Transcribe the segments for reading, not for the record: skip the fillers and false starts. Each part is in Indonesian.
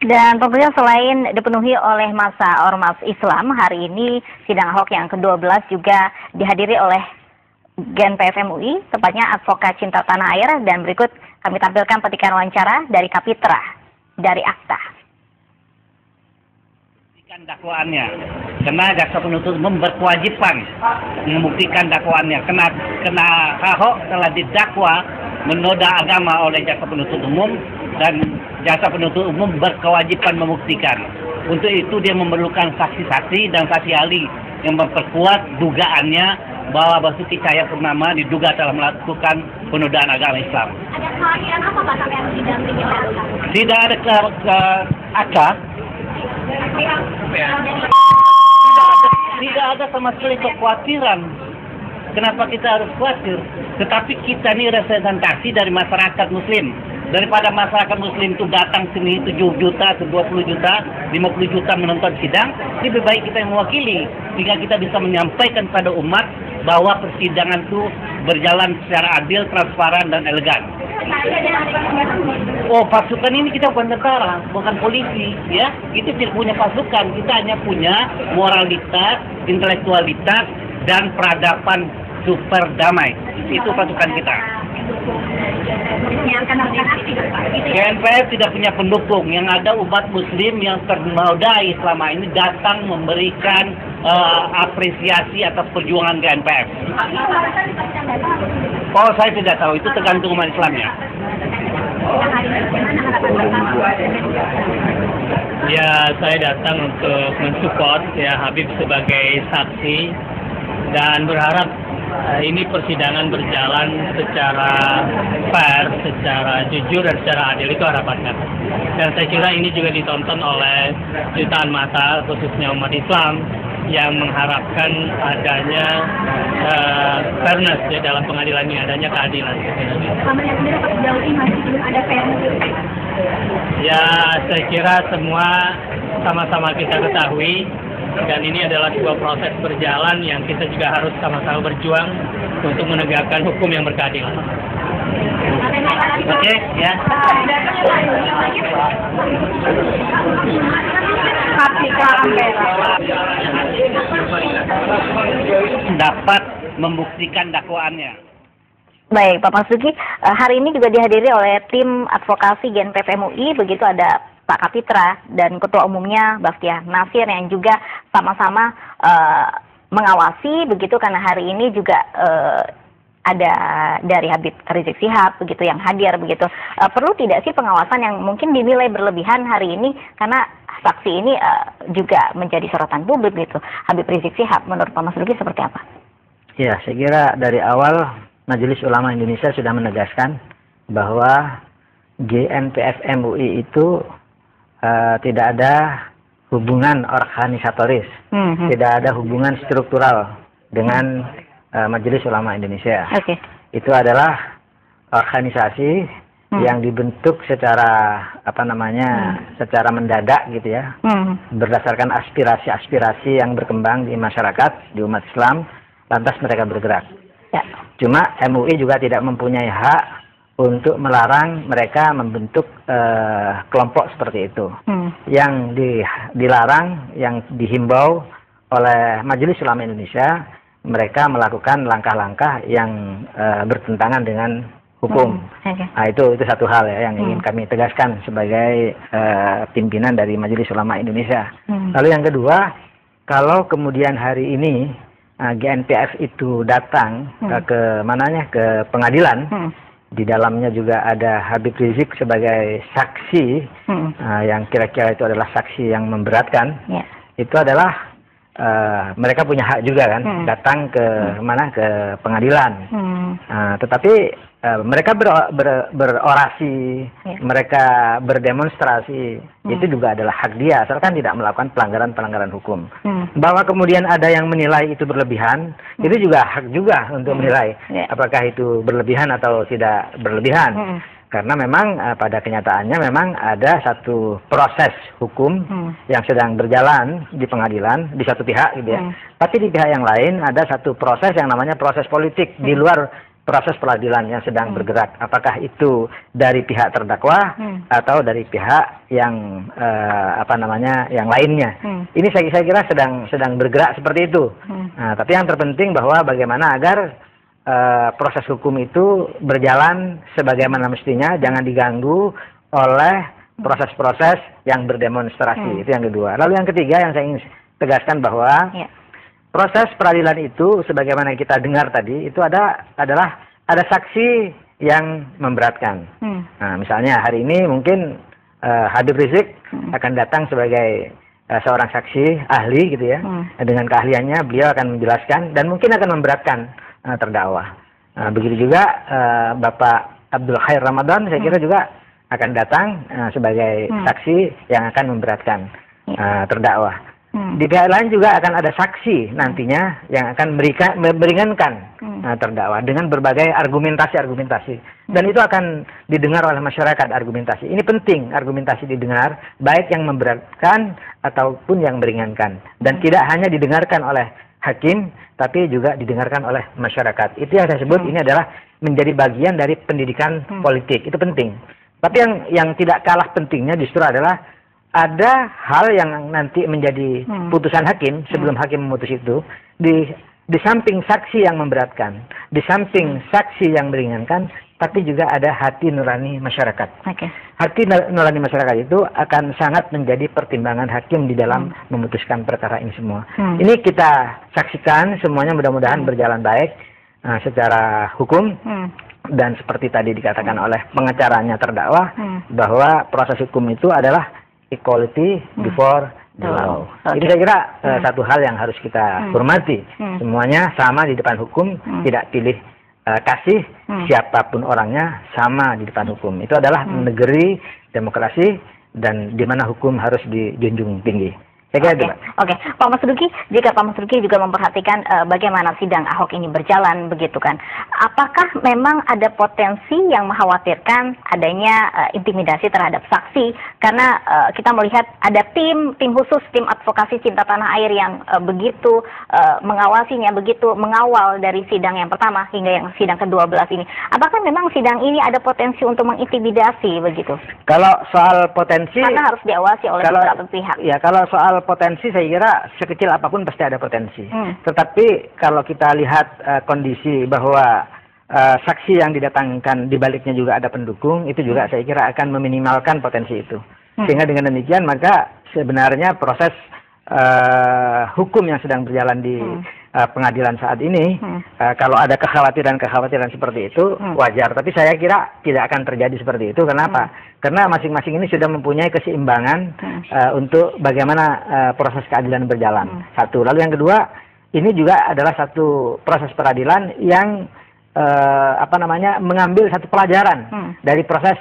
Dan tentunya selain dipenuhi oleh massa ormas Islam, hari ini sidang Ahok yang ke-12 juga dihadiri oleh GNPF MUI, tepatnya advokat cinta tanah air, dan berikut kami tampilkan petikan wawancara dari Kapitra, dari Akta. Dakwaannya, karena jaksa penuntut umum berkewajiban membuktikan dakwaannya. Kena Ahok telah didakwa menoda agama oleh jaksa penuntut umum, dan jaksa penuntut umum berkewajiban membuktikan. Untuk itu dia memerlukan saksi-saksi dan saksi ahli yang memperkuat dugaannya bahwa Basuki Cahayapurnama diduga telah melakukan penodaan agama Islam. Ada kekhawatiran apa Pak sampai harus didampingi oleh ACA? Tidak ada ACA. Tidak ada sama sekali kekhawatiran. Kenapa kita harus khawatir? Tetapi kita ini representasi dari masyarakat Muslim. Daripada masyarakat Muslim itu datang sini 7 juta, 20 juta, 50 juta menonton sidang, lebih baik kita yang mewakili, sehingga kita bisa menyampaikan pada umat bahwa persidangan itu berjalan secara adil, transparan, dan elegan. Oh, pasukan ini kita bukan tentara, bukan polisi, ya. Itu tidak punya pasukan, kita hanya punya moralitas, intelektualitas, dan peradaban super damai. Itu pasukan kita. GNPF tidak punya pendukung, yang ada umat muslim yang ternodai selama ini datang memberikan apresiasi atas perjuangan GNPF. Oh, saya tidak tahu, itu tergantung umat Islamnya. Ya, saya datang untuk mensupport ya Habib sebagai saksi dan berharap ini persidangan berjalan secara fair, secara jujur, dan secara adil. Itu harapannya. Dan saya kira ini juga ditonton oleh jutaan mata, khususnya umat Islam, yang mengharapkan adanya fairness ya, dalam pengadilan ini, adanya keadilan. Kamarnya sendiri Pak, sejauh ini masih belum ada fairness? Ya, saya kira semua sama-sama kita ketahui, dan ini adalah sebuah proses berjalan yang kita juga harus sama-sama berjuang untuk menegakkan hukum yang berkeadilan. Oke, ya. Dapat membuktikan dakwaannya. Baik, Pak Basuki, hari ini juga dihadiri oleh tim advokasi GNPF MUI, begitu ada Pak Kapitra dan Ketua Umumnya Baftiar Nasir yang juga sama-sama mengawasi begitu, karena hari ini juga ada dari Habib Rizik Syihab begitu yang hadir begitu. Perlu tidak sih pengawasan yang mungkin dinilai berlebihan hari ini, karena saksi ini juga menjadi sorotan publik gitu. Habib Rizik Syihab, menurut Pak Basuki seperti apa? Ya, saya kira dari awal Majelis Ulama Indonesia sudah menegaskan bahwa GNPF MUI itu tidak ada hubungan organisatoris, tidak ada hubungan struktural dengan Majelis Ulama Indonesia. Okay. Itu adalah organisasi yang dibentuk secara secara mendadak gitu ya, berdasarkan aspirasi-aspirasi yang berkembang di masyarakat, di umat Islam, lantas mereka bergerak. Ya. Cuma MUI juga tidak mempunyai hak untuk melarang mereka membentuk kelompok seperti itu. Yang dilarang, yang dihimbau oleh Majelis Ulama Indonesia, mereka melakukan langkah-langkah yang bertentangan dengan hukum. Nah, itu satu hal ya yang ingin kami tegaskan sebagai pimpinan dari Majelis Ulama Indonesia. Lalu yang kedua, kalau kemudian hari ini GNPF itu datang ke pengadilan, di dalamnya juga ada Habib Rizik sebagai saksi, yang kira-kira itu adalah saksi yang memberatkan. Itu adalah mereka punya hak juga kan, datang ke pengadilan. Tetapi mereka berorasi, mereka berdemonstrasi, itu juga adalah hak dia, asalkan tidak melakukan pelanggaran hukum. Bahwa kemudian ada yang menilai itu berlebihan, itu juga hak juga untuk menilai apakah itu berlebihan atau tidak berlebihan. Karena memang pada kenyataannya memang ada satu proses hukum yang sedang berjalan di pengadilan di satu pihak gitu ya. Tapi di pihak yang lain ada satu proses yang namanya proses politik di luar proses peradilan yang sedang bergerak, apakah itu dari pihak terdakwa atau dari pihak yang yang lainnya. Ini saya kira sedang bergerak seperti itu. Nah, tapi yang terpenting bahwa bagaimana agar proses hukum itu berjalan sebagaimana mestinya, jangan diganggu oleh proses-proses yang berdemonstrasi. Itu yang kedua. Lalu yang ketiga yang saya ingin tegaskan bahwa proses peradilan itu sebagaimana kita dengar tadi itu ada saksi yang memberatkan. Nah, misalnya hari ini mungkin Habib Rizik akan datang sebagai seorang saksi ahli gitu ya. Dengan keahliannya beliau akan menjelaskan dan mungkin akan memberatkan terdakwa. Begitu juga Bapak Abdul Khair Ramadan saya kira juga akan datang sebagai saksi yang akan memberatkan terdakwa. Di pihak lain juga akan ada saksi nantinya yang akan meringankan terdakwa dengan berbagai argumentasi. Dan itu akan didengar oleh masyarakat argumentasi. Ini penting argumentasi didengar, baik yang memberatkan ataupun yang meringankan. Dan tidak hanya didengarkan oleh hakim, tapi juga didengarkan oleh masyarakat. Itu yang saya sebut ini adalah menjadi bagian dari pendidikan politik. Itu penting. Tapi yang tidak kalah pentingnya justru adalah ada hal yang nanti menjadi putusan hakim sebelum hakim memutus itu di samping saksi yang memberatkan, di samping saksi yang meringankan, tapi juga ada hati nurani masyarakat. Hati nurani masyarakat itu akan sangat menjadi pertimbangan hakim di dalam memutuskan perkara ini semua. Ini kita saksikan semuanya mudah-mudahan berjalan baik secara hukum. Dan seperti tadi dikatakan oleh pengacaranya terdakwa bahwa proses hukum itu adalah equality before the law. Ini saya kira satu hal yang harus kita hormati. Semuanya sama di depan hukum, tidak pilih kasih siapapun orangnya, sama di depan hukum. Itu adalah negeri demokrasi dan di mana hukum harus dijunjung tinggi. Oke, Pak Mas Duki, jika Pak Mas Duki juga memperhatikan bagaimana sidang Ahok ini berjalan begitu kan, apakah memang ada potensi yang mengkhawatirkan adanya intimidasi terhadap saksi karena kita melihat ada tim khusus, tim advokasi cinta tanah air yang begitu mengawasinya, begitu mengawal dari sidang yang pertama hingga yang sidang ke-12 ini. Apakah memang sidang ini ada potensi untuk mengintimidasi begitu? Kalau soal potensi, karena harus diawasi oleh beberapa pihak. Ya, kalau soal potensi saya kira sekecil apapun pasti ada potensi. Tetapi kalau kita lihat kondisi bahwa saksi yang didatangkan di baliknya juga ada pendukung, itu juga saya kira akan meminimalkan potensi itu. Sehingga dengan demikian maka sebenarnya proses hukum yang sedang berjalan di pengadilan saat ini, kalau ada kekhawatiran seperti itu wajar. Tapi saya kira tidak akan terjadi seperti itu. Kenapa? Karena masing-masing ini sudah mempunyai keseimbangan untuk bagaimana proses keadilan berjalan. Satu. Lalu yang kedua, ini juga adalah satu proses peradilan yang mengambil satu pelajaran dari proses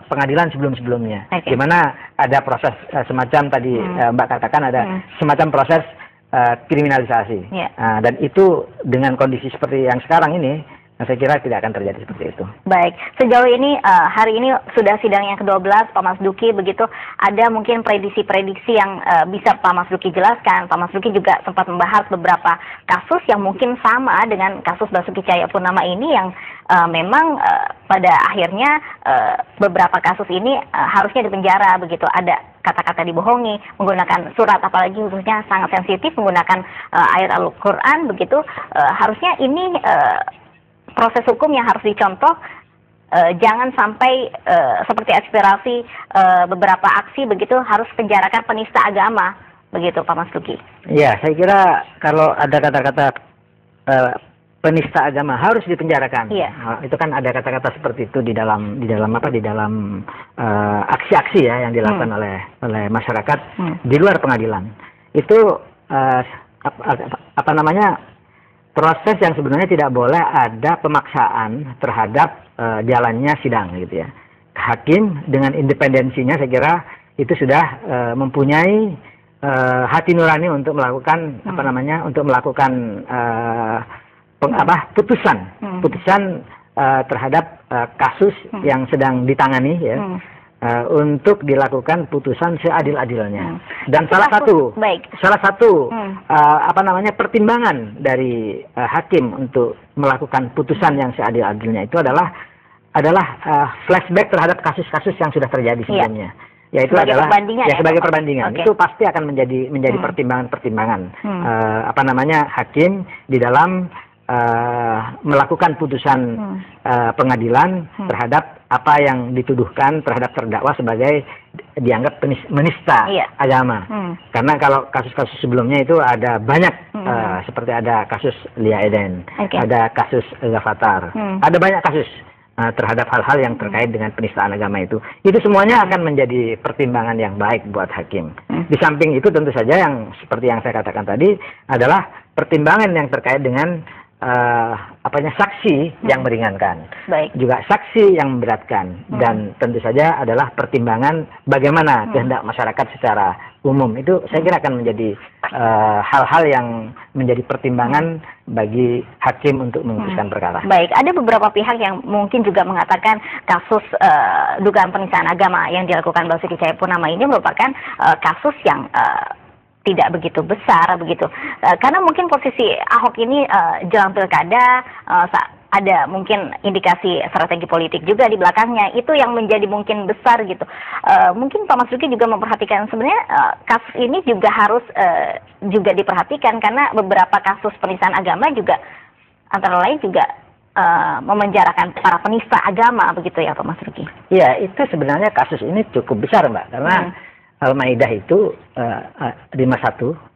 pengadilan sebelum-sebelumnya. Di mana ada proses semacam tadi Mbak katakan ada semacam proses kriminalisasi. Dan itu dengan kondisi seperti yang sekarang ini, saya kira tidak akan terjadi seperti itu. Baik, sejauh ini hari ini sudah sidang yang ke-12, Pak Mas Duki, begitu ada mungkin prediksi-prediksi yang bisa Pak Mas Duki jelaskan. Pak Mas Duki juga sempat membahas beberapa kasus yang mungkin sama dengan kasus Basuki Cahayapurnama ini yang memang pada akhirnya beberapa kasus ini harusnya dipenjara begitu. Ada kata-kata dibohongi, menggunakan surat, apalagi khususnya sangat sensitif, menggunakan ayat Al-Quran begitu. Harusnya ini proses hukum yang harus dicontoh, jangan sampai seperti aspirasi beberapa aksi begitu harus penjarakan penista agama begitu, Pak Mas Duki. Ya, saya kira kalau ada kata-kata penista agama harus dipenjarakan. Itu kan ada kata-kata seperti itu di dalam aksi-aksi ya yang dilakukan oleh masyarakat di luar pengadilan. Itu proses yang sebenarnya tidak boleh ada pemaksaan terhadap jalannya sidang gitu ya. Hakim dengan independensinya saya kira itu sudah mempunyai hati nurani untuk melakukan putusan terhadap kasus yang sedang ditangani ya. untuk dilakukan putusan seadil-adilnya. Dan Itu salah satu pertimbangan dari hakim untuk melakukan putusan yang seadil-adilnya itu adalah flashback terhadap kasus-kasus yang sudah terjadi sebelumnya. Yaitu adalah sebagai perbandingan. Itu pasti akan menjadi pertimbangan-pertimbangan hakim di dalam melakukan putusan pengadilan terhadap apa yang dituduhkan terhadap terdakwa sebagai dianggap menista agama. Karena kalau kasus-kasus sebelumnya itu ada banyak seperti ada kasus Lia Eden, ada kasus Ghafatar, ada banyak kasus terhadap hal-hal yang terkait dengan penistaan agama itu. Itu semuanya akan menjadi pertimbangan yang baik buat hakim. Di samping itu tentu saja yang seperti yang saya katakan tadi adalah pertimbangan yang terkait dengan saksi yang meringankan, juga saksi yang memberatkan, dan tentu saja adalah pertimbangan bagaimana kehendak masyarakat secara umum. Itu saya kira akan menjadi hal-hal yang menjadi pertimbangan bagi hakim untuk memutuskan perkara. Baik, ada beberapa pihak yang mungkin juga mengatakan kasus dugaan penistaan agama yang dilakukan Basuki Cahayapurnama ini merupakan kasus yang tidak begitu besar begitu, karena mungkin posisi Ahok ini jelang pilkada ada mungkin indikasi strategi politik juga di belakangnya, itu yang menjadi mungkin besar gitu. Mungkin Pak Mas Duki juga memperhatikan sebenarnya kasus ini juga harus juga diperhatikan, karena beberapa kasus penistaan agama juga antara lain juga memenjarakan para penista agama begitu ya Pak Mas Duki. Iya, itu sebenarnya kasus ini cukup besar Mbak, karena Al-Maidah itu 51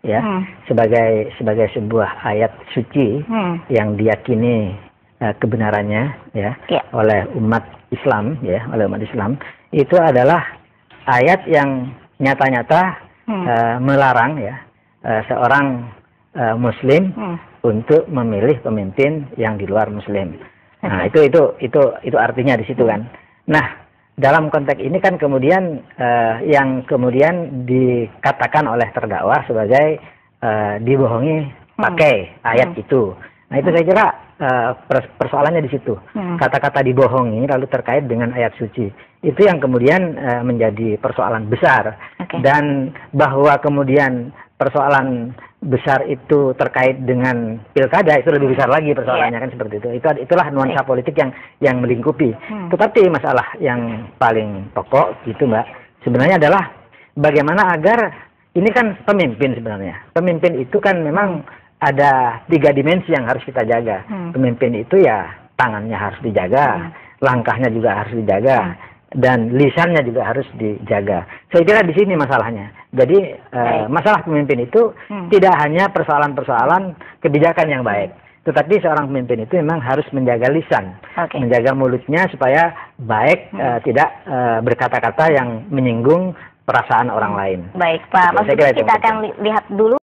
ya, sebagai sebuah ayat suci yang diyakini kebenarannya oleh umat Islam itu adalah ayat yang nyata-nyata melarang seorang muslim untuk memilih pemimpin yang di luar muslim. Nah, itu artinya di situ kan. Nah, dalam konteks ini kan kemudian yang kemudian dikatakan oleh terdakwa sebagai dibohongi pakai ayat itu. Nah, itu saya kira persoalannya di situ. Kata-kata dibohongi lalu terkait dengan ayat suci. Itu yang kemudian menjadi persoalan besar. Dan bahwa kemudian persoalan besar itu terkait dengan pilkada, itu lebih besar lagi persoalannya kan seperti itu. Itulah nuansa politik yang melingkupi. Tetapi masalah yang paling pokok gitu Mbak, sebenarnya adalah bagaimana agar ini kan pemimpin sebenarnya. Pemimpin itu kan memang ada 3 dimensi yang harus kita jaga. Pemimpin itu ya tangannya harus dijaga, langkahnya juga harus dijaga, dan lisannya juga harus dijaga. Saya kira di sini masalahnya. Jadi masalah pemimpin itu tidak hanya persoalan-persoalan kebijakan yang baik, tetapi seorang pemimpin itu memang harus menjaga lisan, menjaga mulutnya supaya baik, tidak berkata-kata yang menyinggung perasaan orang lain. Baik Pak, maksudnya kita akan lihat dulu